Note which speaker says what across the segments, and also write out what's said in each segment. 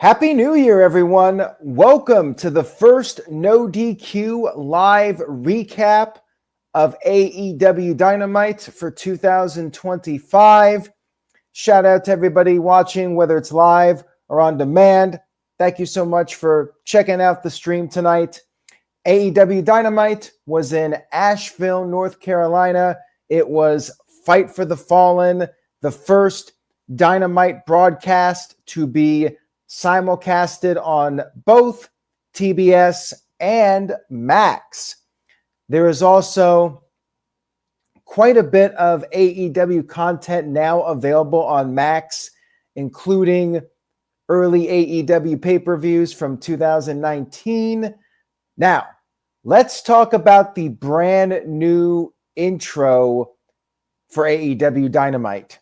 Speaker 1: Happy New Year, everyone. Welcome to the first No DQ live recap of AEW Dynamite for 2025. Shout out to everybody watching, whether it's live or on demand. Thank you so much for checking out the stream tonight. AEW Dynamite was in Asheville, North Carolina. It was Fight for the Fallen, the first Dynamite broadcast to be simulcasted on both TBS and Max. There is also quite a bit of AEW content now available on Max, including early AEW pay-per-views from 2019. Now, let's talk about the brand new intro for AEW Dynamite.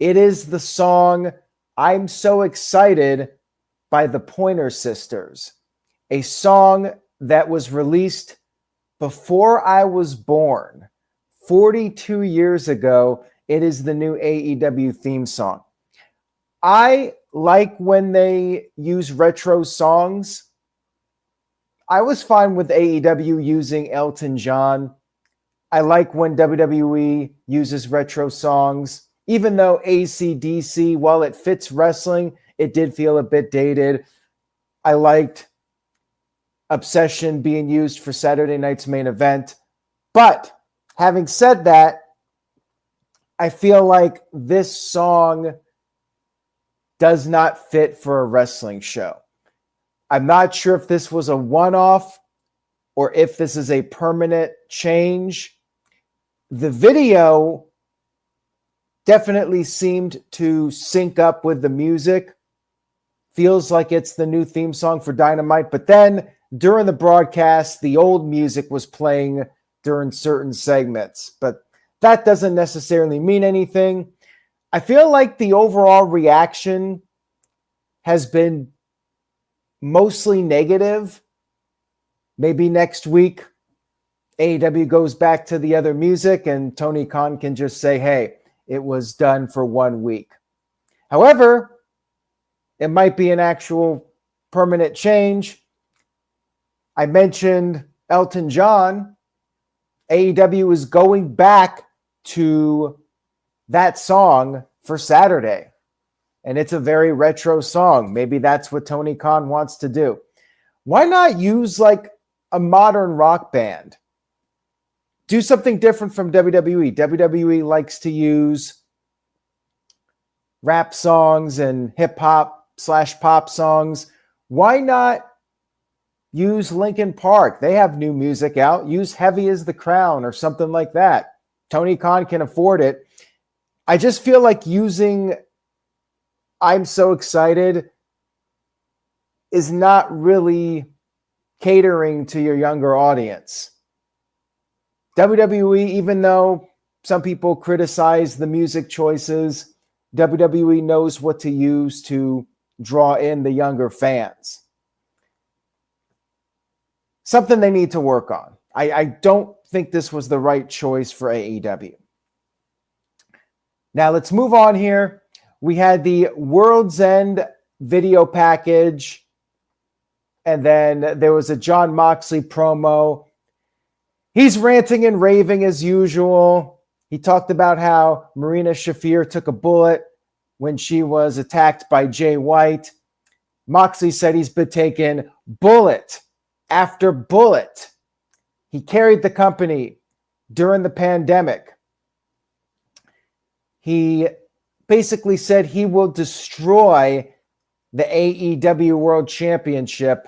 Speaker 1: It is the song "I'm So Excited" by the Pointer Sisters, a song that was released before I was born, 42 years ago. It is the new AEW theme song. I like when they use retro songs. I was fine with AEW using Elton John. I like when WWE uses retro songs, even though AC/DC, while it fits wrestling, it did feel a bit dated. I liked Obsession being used for Saturday night's main event. But having said that, I feel like this song does not fit for a wrestling show. I'm not sure if this was a one-off or if this is a permanent change. The video definitely seemed to sync up with the music. Feels like it's the new theme song for Dynamite. But then during the broadcast, the old music was playing during certain segments. But that doesn't necessarily mean anything. I feel like the overall reaction has been mostly negative. Maybe next week, AEW goes back to the other music and Tony Khan can just say, hey, it was done for 1 week. However, it might be an actual permanent change. I mentioned Elton John. AEW is going back to that song for Saturday. And it's a very retro song. Maybe that's what Tony Khan wants to do. Why not use like a modern rock band? Do something different from WWE. WWE likes to use rap songs and hip-hop/pop songs. Why not use Linkin Park? They have new music out. Use Heavy as the Crown or something like that. Tony Khan can afford it. I just feel like using "I'm So Excited" is not really catering to your younger audience. WWE, even though some people criticize the music choices, WWE knows what to use to draw in the younger fans. Something they need to work on. I don't think this was the right choice for AEW. Now let's move on here. We had the World's End video package, and then there was a Jon Moxley promo. He's ranting and raving as usual. He talked about how Marina Shafir took a bullet when she was attacked by Jay White. Moxley said he's been taking bullet after bullet. He carried the company during the pandemic. He basically said he will destroy the AEW World Championship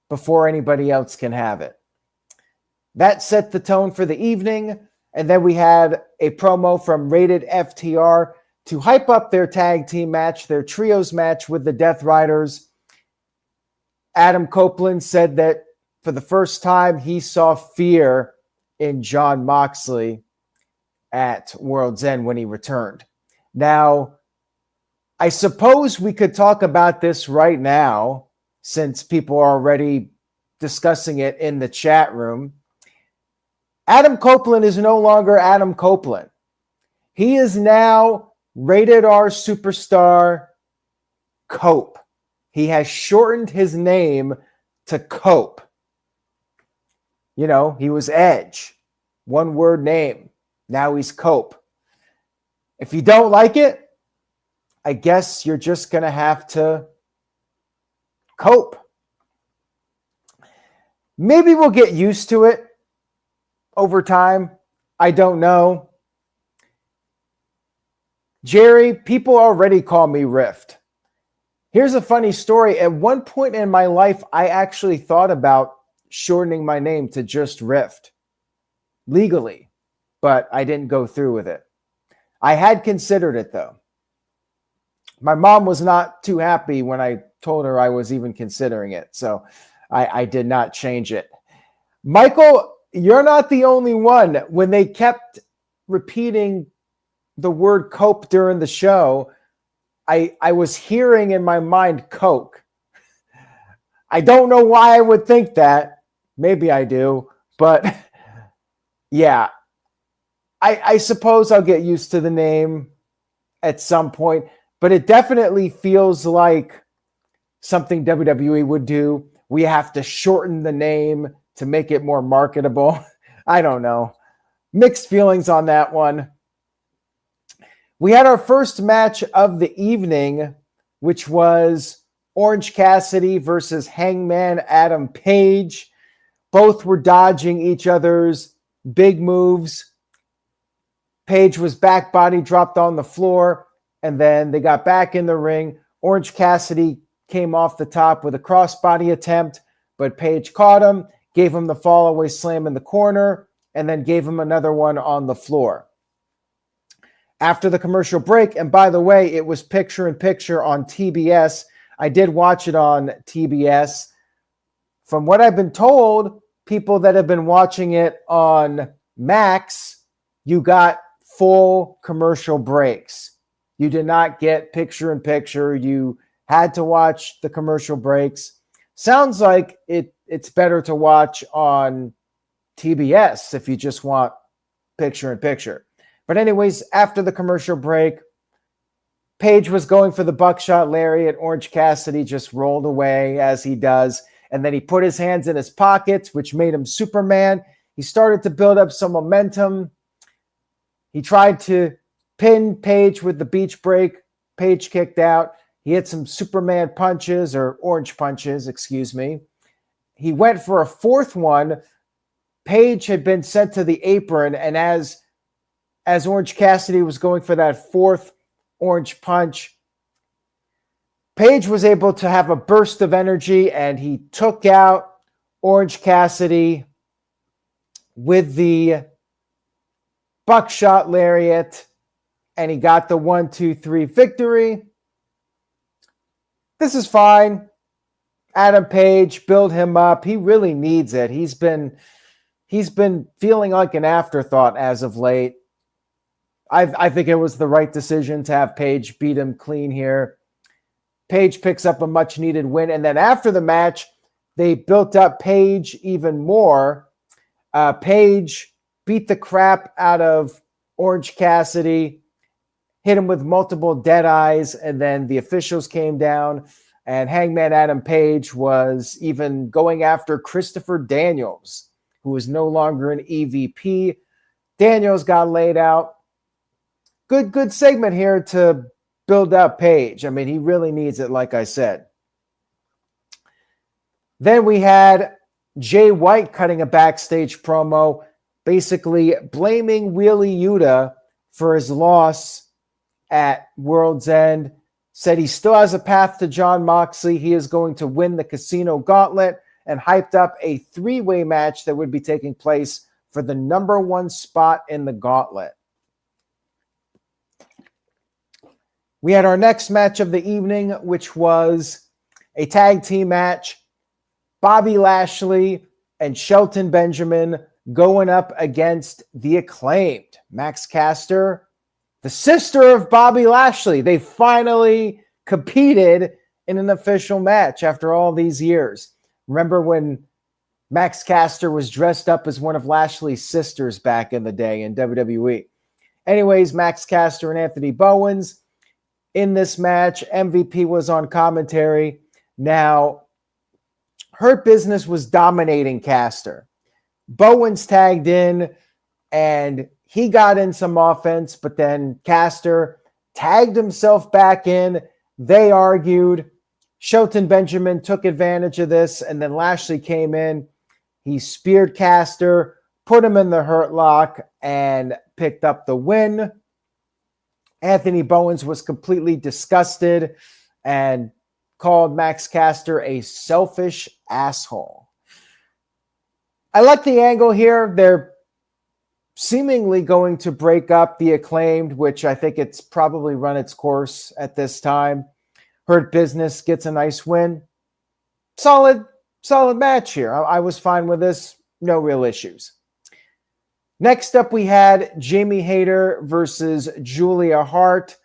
Speaker 1: before anybody else can have it. That set the tone for the evening. And then we had a promo from Rated FTR to hype up their tag team match, their trios match with the Death Riders. Adam Copeland said that for the first time, he saw fear in Jon Moxley at World's End when he returned. Now, I suppose we could talk about this right now since people are already discussing it in the chat room. Adam Copeland is no longer Adam Copeland. He is now Rated R superstar Cope. He has shortened his name to Cope. You know, he was Edge. One word name. Now he's Cope. If you don't like it, I guess you're just going to have to cope. Maybe we'll get used to it over time. I don't know. Jerry, people already call me Rift. Here's a funny story. At one point in my life, I actually thought about shortening my name to just Rift legally, but I didn't go through with it. I had considered it, though. My mom was not too happy when I told her I was even considering it, so I did not change it. Michael, you're not the only one. When they kept repeating the word Cope during the show, I was hearing in my mind Coke. I don't know why I would think that. Maybe I do, but yeah. I suppose I'll get used to the name at some point, but it definitely feels like something WWE would do. We have to shorten the name to make it more marketable. I don't know. Mixed feelings on that one. We had our first match of the evening, which was Orange Cassidy versus Hangman Adam Page. Both were dodging each other's big moves. Page was back body dropped on the floor, and then they got back in the ring. Orange Cassidy came off the top with a crossbody attempt, but Page caught him, gave him the fallaway slam in the corner, and then gave him another one on the floor. After the commercial break, and by the way, it was picture-in-picture on TBS. I did watch it on TBS. From what I've been told, people that have been watching it on Max, you got full commercial breaks. You did not get picture-in-picture. You had to watch the commercial breaks. Sounds like it's better to watch on TBS if you just want picture-in-picture. But anyways, after the commercial break, Page was going for the buckshot lariat. Orange Cassidy just rolled away as he does. And then he put his hands in his pockets, which made him Superman. He started to build up some momentum. He tried to pin Page with the beach break. Page kicked out. He hit some Superman punches, or orange punches, excuse me. He went for a fourth one. Page had been sent to the apron, and as Orange Cassidy was going for that fourth orange punch, Page was able to have a burst of energy, and he took out Orange Cassidy with the buckshot lariat, and he got the 1-2-3 victory. This is fine. Adam Page, build him up. He really needs it. He's been feeling like an afterthought as of late. I think it was the right decision to have Page beat him clean here. Page picks up a much-needed win, and then after the match, they built up Page even more. Page beat the crap out of Orange Cassidy, hit him with multiple dead eyes, and then the officials came down, and Hangman Adam Page was even going after Christopher Daniels, who is no longer an EVP. Daniels got laid out. Good segment here to build up Page. I mean, he really needs it, like I said. Then we had Jay White cutting a backstage promo, basically blaming Wheelie Yuta for his loss at World's End. Said he still has a path to Jon Moxley. He is going to win the Casino Gauntlet, and hyped up a three-way match that would be taking place for the number one spot in the Gauntlet. We had our next match of the evening, which was a tag team match. Bobby Lashley and Shelton Benjamin going up against the Acclaimed. Max Caster, the sister of Bobby Lashley. They finally competed in an official match after all these years. Remember when Max Caster was dressed up as one of Lashley's sisters back in the day in WWE? Anyways, Max Caster and Anthony Bowens in this match. MVP was on commentary. Now, Hurt Business was dominating Caster. Bowens tagged in, and he got in some offense, but then Caster tagged himself back in. They argued. Shelton Benjamin took advantage of this, and then Lashley came in. He speared Caster, put him in the hurt lock, and picked up the win. Anthony Bowens was completely disgusted and called Max Caster a selfish asshole. I like the angle here. They're seemingly going to break up the Acclaimed, which I think it's probably run its course at this time. Hurt Business gets a nice win. Solid match here. I was fine with this. No real issues. Next up, we had Jamie Hayter versus Julia Hart.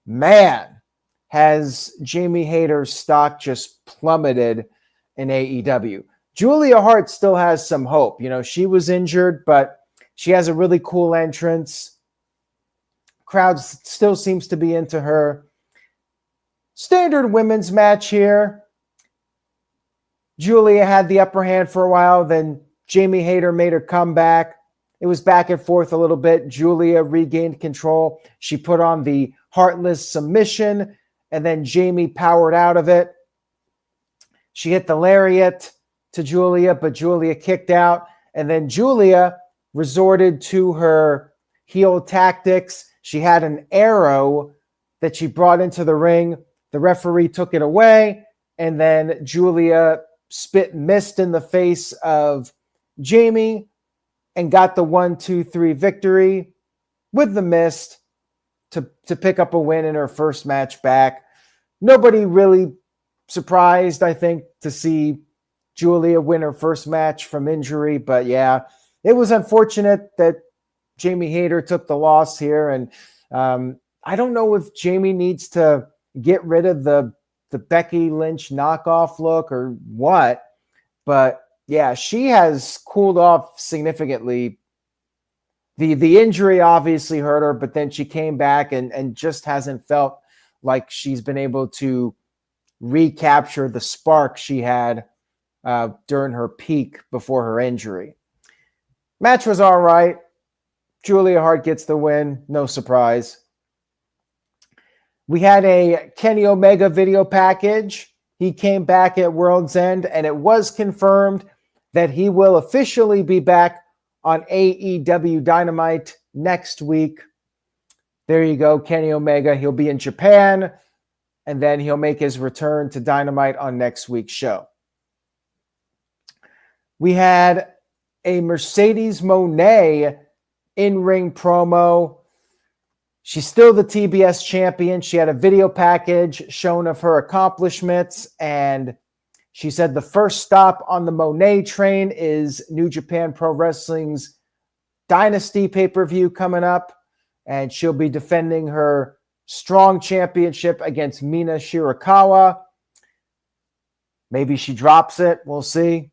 Speaker 1: Man, has Jamie Hayter's stock just plummeted in AEW. Julia Hart still has some hope. You know, she was injured, but she has a really cool entrance. Crowd still seems to be into her. Standard women's match here. Julia had the upper hand for a while. Then Jamie Hayter made her come back. It was back and forth a little bit. Julia regained control. She put on the Heartless submission, and then Jamie powered out of it. She hit the lariat to Julia, but Julia kicked out. And then Julia resorted to her heel tactics. She had an arrow that she brought into the ring. The referee took it away, and then Julia spit mist in the face of Jamie and got the 1-2-3 victory with the mist to pick up a win in her first match back. Nobody really surprised, I think, to see Julia win her first match from injury. But yeah, it was unfortunate that Jamie Hayter took the loss here. And I don't know if Jamie needs to get rid of the Becky Lynch knockoff look or what, but yeah, she has cooled off significantly. The injury obviously hurt her, but then she came back and just hasn't felt like she's been able to recapture the spark she had during her peak before her injury. Match was all right. Julia Hart gets the win. No surprise. We had a Kenny Omega video package. He came back at World's End, and it was confirmed that he will officially be back on AEW Dynamite next week. There you go, Kenny Omega. He'll be in Japan, and then he'll make his return to Dynamite on next week's show. We had a Mercedes Moné in-ring promo. She's still the TBS champion. She had a video package shown of her accomplishments, and she said the first stop on the Moné train is New Japan Pro Wrestling's Dynasty pay-per-view coming up, and she'll be defending her Strong Championship against Mina Shirakawa. Maybe she drops it. We'll see.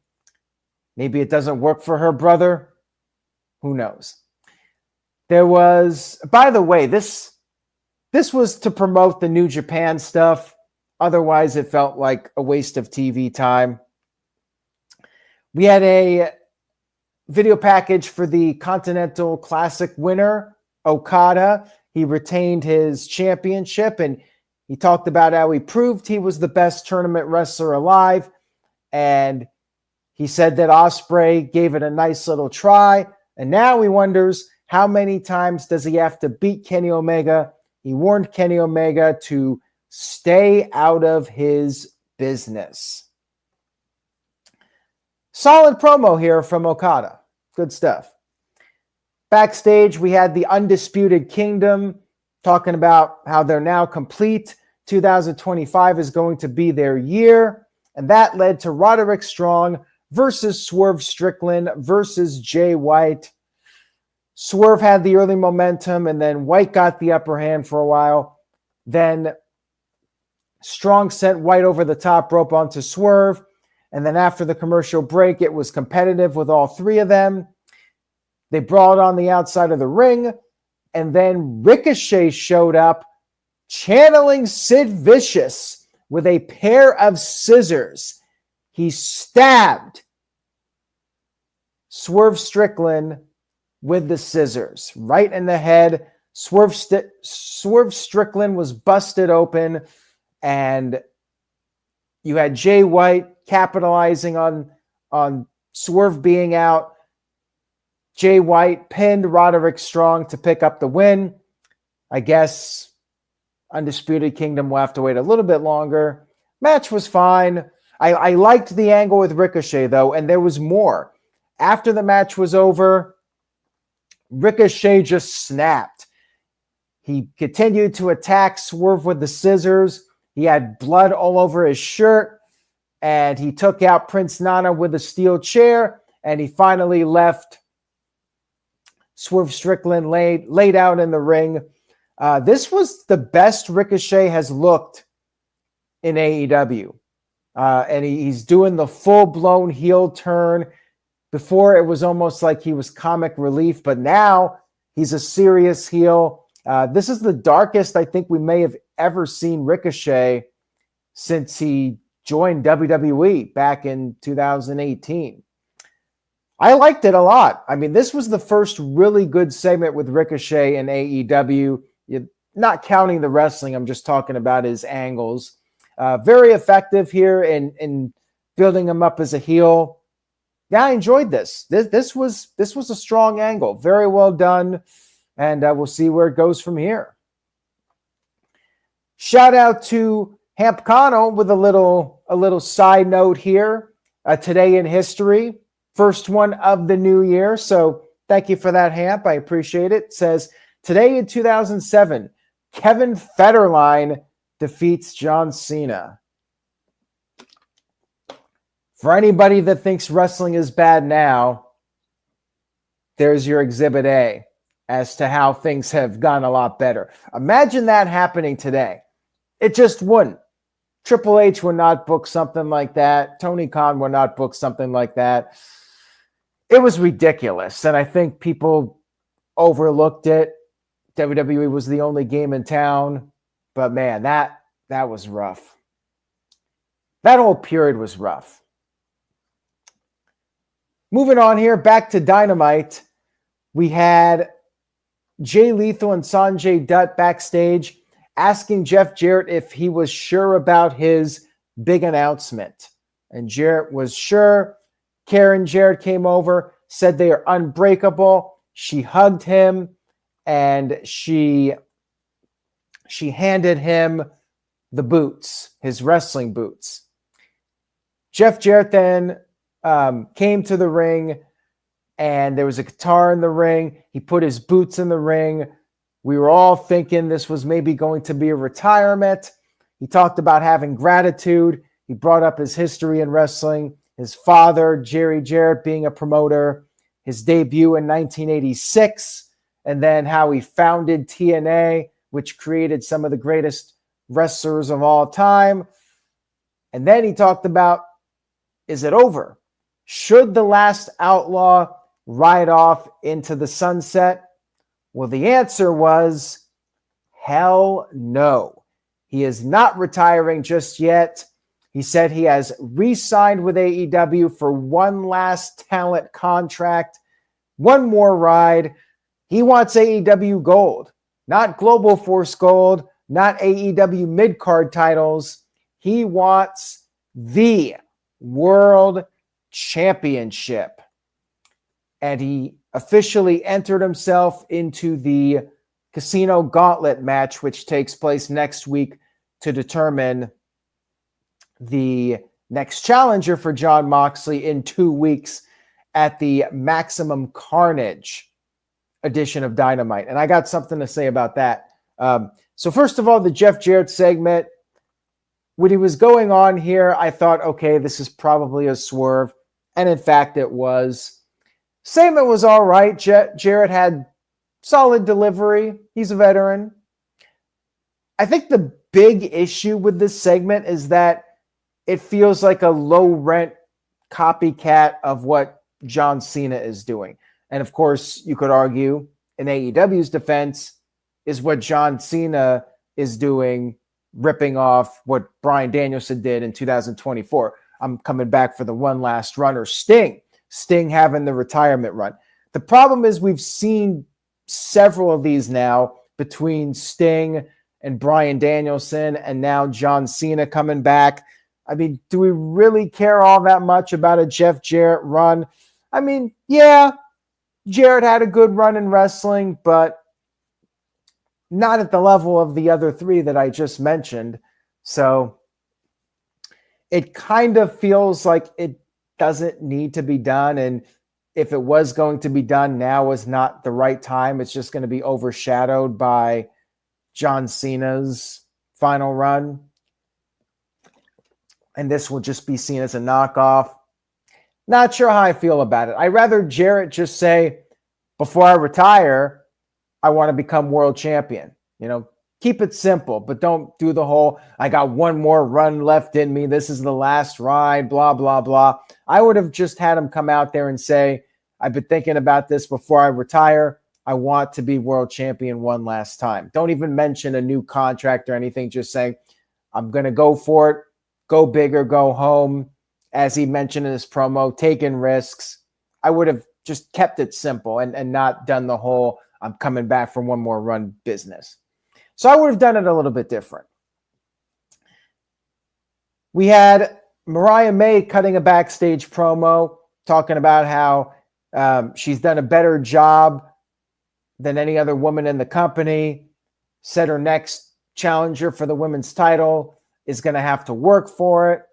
Speaker 1: Maybe it doesn't work for her brother. Who knows? There was, by the way, this was to promote the New Japan stuff. Otherwise, it felt like a waste of TV time. We had a video package for the Continental Classic winner, Okada. He retained his championship, and he talked about how he proved he was the best tournament wrestler alive. And he said that Ospreay gave it a nice little try. And now he wonders, how many times does he have to beat Kenny Omega? He warned Kenny Omega to stay out of his business. Solid promo here from Okada. Good stuff. Backstage, we had the Undisputed Kingdom talking about how they're now complete. 2025 is going to be their year. And that led to Roderick Strong versus Swerve Strickland versus Jay White. Swerve had the early momentum, and then White got the upper hand for a while. Then Strong sent White over the top rope onto Swerve. And then after the commercial break, it was competitive with all three of them. They brawled on the outside of the ring. And then Ricochet showed up channeling Sid Vicious with a pair of scissors. He stabbed Swerve Strickland with the scissors right in the head. Swerve Strickland was busted open, and you had Jay White capitalizing on Swerve being out. Jay White pinned Roderick Strong to pick up the win. I guess Undisputed Kingdom will have to wait a little bit longer. Match was fine. I liked the angle with Ricochet, though, and there was more. After the match was over, Ricochet just snapped. He continued to attack Swerve with the scissors. He had blood all over his shirt, and he took out Prince Nana with a steel chair, and he finally left Swerve Strickland laid out in the ring. This was the best Ricochet has looked in AEW. And he's doing the full-blown heel turn. Before, it was almost like he was comic relief, but now he's a serious heel. This is the darkest I think we may have ever seen Ricochet since he joined WWE back in 2018. I liked it a lot. I mean, this was the first really good segment with Ricochet in AEW. Not counting the wrestling, I'm just talking about his angles. Very effective here in building him up as a heel. Yeah, I enjoyed this. This was a strong angle. Very well done. And we'll see where it goes from here. Shout out to Hamp Connell with a little side note here. Today in history. First one of the new year. So thank you for that, Hamp. I appreciate it. It says, today in 2007, Kevin Federline defeats John Cena. For anybody that thinks wrestling is bad now, there's your Exhibit A as to how things have gone a lot better. Imagine that happening today. It just wouldn't. Triple H would not book something like that. Tony Khan would not book something like that. It was ridiculous, and I think people overlooked it. WWE was the only game in town, but man, that was rough. That whole period was rough. Moving on here, back to Dynamite. We had Jay Lethal and Sanjay Dutt backstage asking Jeff Jarrett if he was sure about his big announcement. And Jarrett was sure. Karen Jarrett came over, said they are unbreakable. She hugged him, and she handed him the boots, his wrestling boots. Jeff Jarrett then came to the ring, and there was a guitar in the ring. He put his boots in the ring. We were all thinking this was maybe going to be a retirement. He talked about having gratitude. He brought up his history in wrestling, his father, Jerry Jarrett, being a promoter, his debut in 1986, and then how he founded TNA, which created some of the greatest wrestlers of all time. And then he talked about, is it over? Should the last outlaw ride off into the sunset? Well, the answer was hell no. He is not retiring just yet. He said he has re-signed with AEW for one last talent contract, one more ride. He wants AEW gold, not Global Force gold, not AEW mid-card titles. He wants the World Championship. And he officially entered himself into the Casino Gauntlet match, which takes place next week to determine the next challenger for Jon Moxley in 2 weeks at the Maximum Carnage edition of Dynamite. And I got something to say about that. So first of all, the Jeff Jarrett segment, when he was going on here, I thought, okay, this is probably a swerve. And in fact, it was. Segment was all right. Jarrett had solid delivery. He's a veteran. I think the big issue with this segment is that it feels like a low-rent copycat of what John Cena is doing. And of course, you could argue, in AEW's defense, is what John Cena is doing, ripping off what Bryan Danielson did in 2024. I'm coming back for the one last run, or Sting having the retirement run. The problem is we've seen several of these now between Sting and Bryan Danielson, and now John Cena coming back. I mean, do we really care all that much about a Jeff Jarrett run? I mean, yeah, Jarrett had a good run in wrestling, but not at the level of the other three that I just mentioned. So it kind of feels like it doesn't need to be done. And if it was going to be done, now is not the right time. It's just going to be overshadowed by John Cena's final run. And this will just be seen as a knockoff. Not sure how I feel about it. I'd rather Jarrett just say, before I retire, I want to become world champion. You know, keep it simple, but don't do the whole, I got one more run left in me. This is the last ride, blah, blah, blah. I would have just had him come out there and say, I've been thinking about this before I retire. I want to be world champion one last time. Don't even mention a new contract or anything. Just saying, I'm going to go for it. Go big or go home. As he mentioned in his promo, taking risks. I would have just kept it simple and not done the whole, I'm coming back for one more run business. So I would have done it a little bit different. We had Mariah May cutting a backstage promo, talking about how she's done a better job than any other woman in the company, said her next challenger for the women's title is going to have to work for it.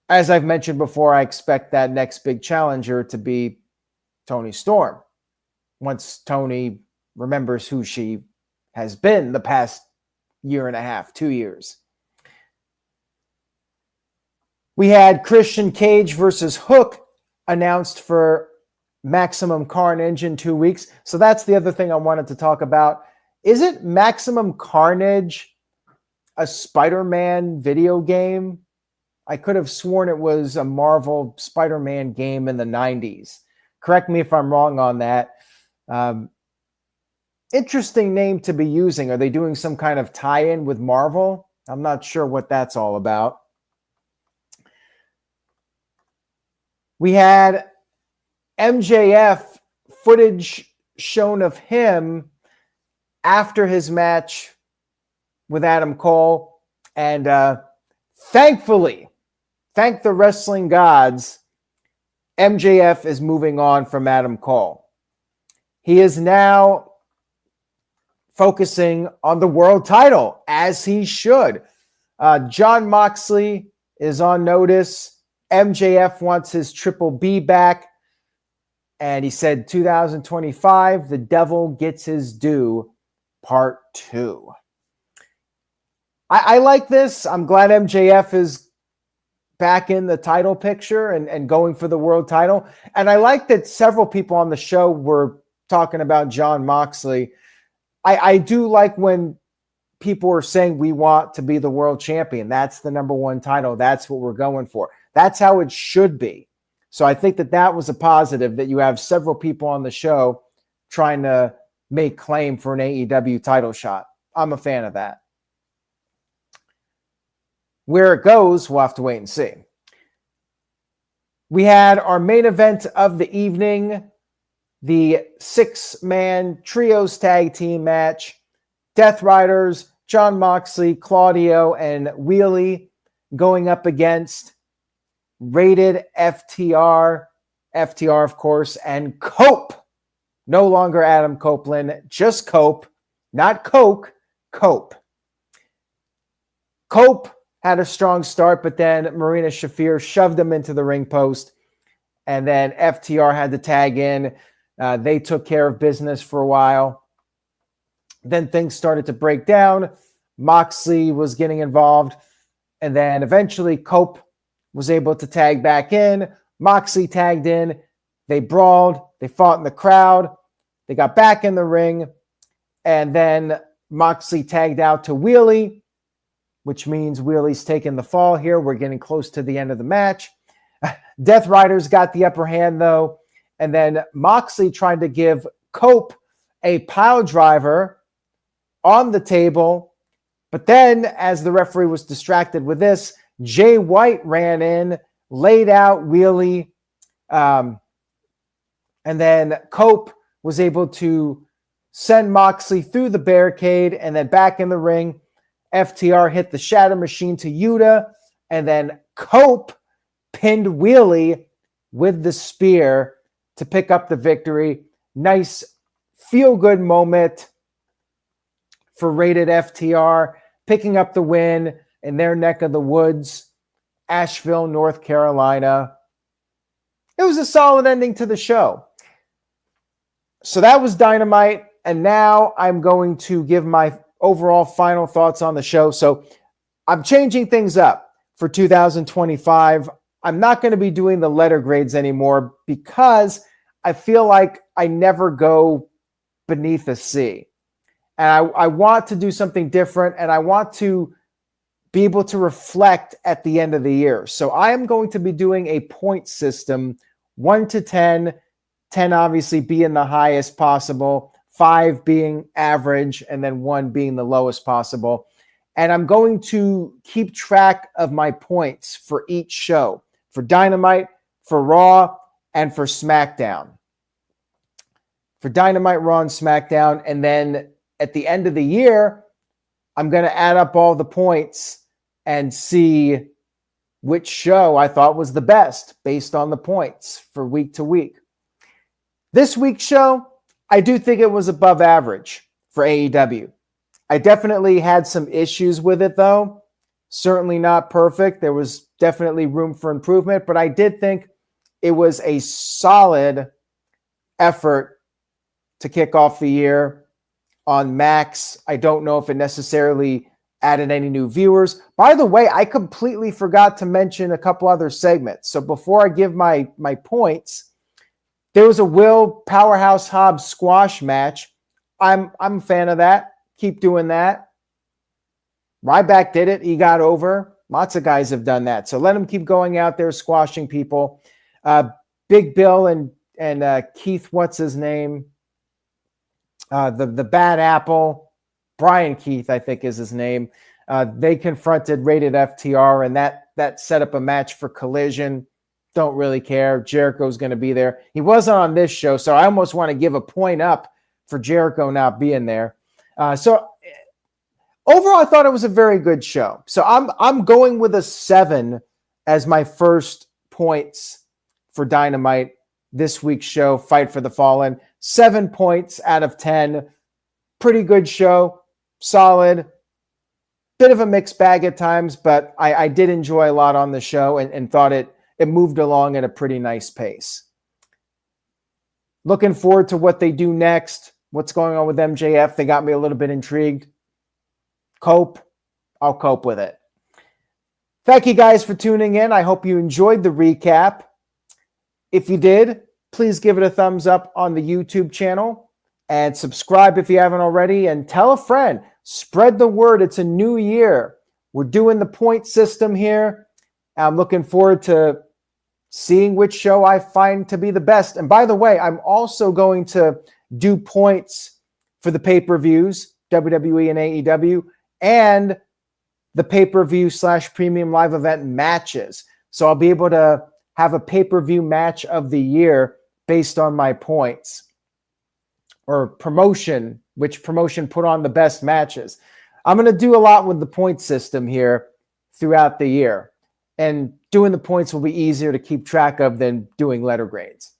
Speaker 1: As I've mentioned before, I expect that next big challenger to be Toni Storm. Once Toni remembers who she has been the past year and a half, 2 years. We had Christian Cage versus Hook announced for Maximum Carnage in 2 weeks. So that's the other thing I wanted to talk about. Isn't Maximum Carnage a Spider-Man video game? I could have sworn it was a Marvel Spider-Man game in the 90s. Correct me if I'm wrong on that. Interesting name to be using. Are they doing some kind of tie-in with Marvel? I'm not sure what that's all about. We had MJF footage shown of him after his match with Adam Cole. And thankfully, thank the wrestling gods, MJF is moving on from Adam Cole. He is now focusing on the world title, as he should. Jon Moxley is on notice. MJF wants his Triple B back. And he said 2025, the devil gets his due, part 2. I like this. I'm glad MJF is back in the title picture and going for the world title. And I like that several people on the show were talking about Jon Moxley. I do like when people are saying we want to be the world champion. That's the number one title. That's what we're going for. That's how it should be. So I think that was a positive that you have several people on the show trying to make claim for an AEW title shot. I'm a fan of that. Where it goes, we'll have to wait and see. We had our main event of the evening, the 6-man trios tag team match. Death Riders, Jon Moxley, Claudio, and Wheelie going up against Rated FTR, of course, and Cope. No longer Adam Copeland, just Cope, not Coke, Cope. Cope had a strong start, but then Marina Shafir shoved him into the ring post, and then FTR had to tag in. They took care of business for a while. Then things started to break down. Moxley was getting involved, and then eventually Cope was able to tag back in. Moxley tagged in. They brawled. They fought in the crowd. They got back in the ring, and then Moxley tagged out to Wheelie, which means Wheelie's taking the fall here. We're getting close to the end of the match. Death Riders got the upper hand, though, and then Moxley tried to give Cope a pile driver on the table. But then, as the referee was distracted with this, Jay White ran in, laid out wheelie, and then Cope was able to send Moxley through the barricade, and then back in the ring, FTR hit the Shatter Machine to Yuta, and then Cope pinned wheelie with the spear to pick up the victory. Nice feel-good moment for rated FTR, picking up the win in their neck of the woods, Asheville, North Carolina. It was a solid ending to the show. So that was Dynamite, and now I'm going to give my overall final thoughts on the show. So I'm changing things up for 2025. I'm not going to be doing the letter grades anymore because I feel like I never go beneath a C. And I want to do something different, and I want to be able to reflect at the end of the year. So I am going to be doing a point system, 1 to 10, 10 obviously being the highest possible, 5 being average, and then 1 being the lowest possible. And I'm going to keep track of my points for each show, for Dynamite, for Raw, and for SmackDown. For Dynamite, Raw, and SmackDown. And then at the end of the year, I'm going to add up all the points and see which show I thought was the best based on the points for week to week. This week's show, I do think it was above average for AEW. I definitely had some issues with it, though. Certainly not perfect. There was definitely room for improvement, but I did think it was a solid effort to kick off the year on Max. I don't know if it necessarily added any new viewers. By the way, I completely forgot to mention a couple other segments. So before I give my points, there was a Will Powerhouse Hobbs squash match. I'm a fan of that. Keep doing that. Ryback did it. He got over. Lots of guys have done that. So let him keep going out there squashing people. Big Bill and Keith, what's his name? The Bad Apple. Brian Keith, I think is his name. They confronted rated FTR, and that set up a match for Collision. Don't really care. Jericho's going to be there. He wasn't on this show, so I almost want to give a point up for Jericho not being there. So overall, I thought it was a very good show. So I'm going with a 7 as my first points for Dynamite this week's show, Fight for the Fallen. 7 points out of 10. Pretty good show. Solid. Bit of a mixed bag at times, but I did enjoy a lot on the show and thought it moved along at a pretty nice pace. Looking forward to what they do next. What's going on with MJF? They got me a little bit intrigued. Cope, I'll cope with it. Thank you guys for tuning in. I hope you enjoyed the recap. If you did, please give it a thumbs up on the YouTube channel and subscribe if you haven't already, and tell a friend. Spread the word. It's a new year. We're doing the point system here. I'm looking forward to seeing which show I find to be the best. And by the way, I'm also going to do points for the pay-per-views, WWE and AEW, and the pay-per-view / premium live event matches. So I'll be able to have a pay-per-view match of the year based on my points, or promotion, which promotion put on the best matches. I'm going to do a lot with the point system here throughout the year. And doing the points will be easier to keep track of than doing letter grades.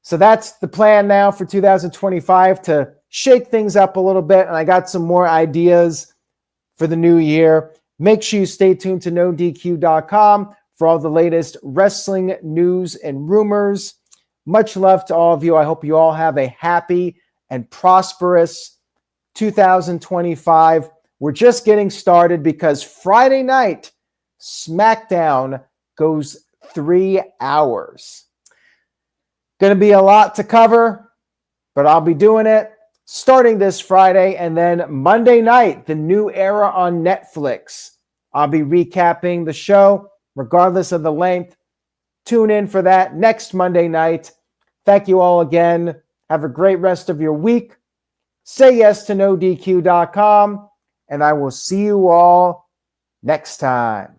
Speaker 1: So that's the plan now for 2025, to shake things up a little bit. And I got some more ideas for the new year. Make sure you stay tuned to NoDQ.com for all the latest wrestling news and rumors. Much love to all of you. I hope you all have a happy and prosperous 2025. We're just getting started because Friday night, SmackDown goes 3 hours. Going to be a lot to cover, but I'll be doing it starting this Friday, and then Monday night, the new era on Netflix. I'll be recapping the show regardless of the length. Tune in for that next Monday night. Thank you all again. Have a great rest of your week. Say yes to NoDQ.com, and I will see you all next time.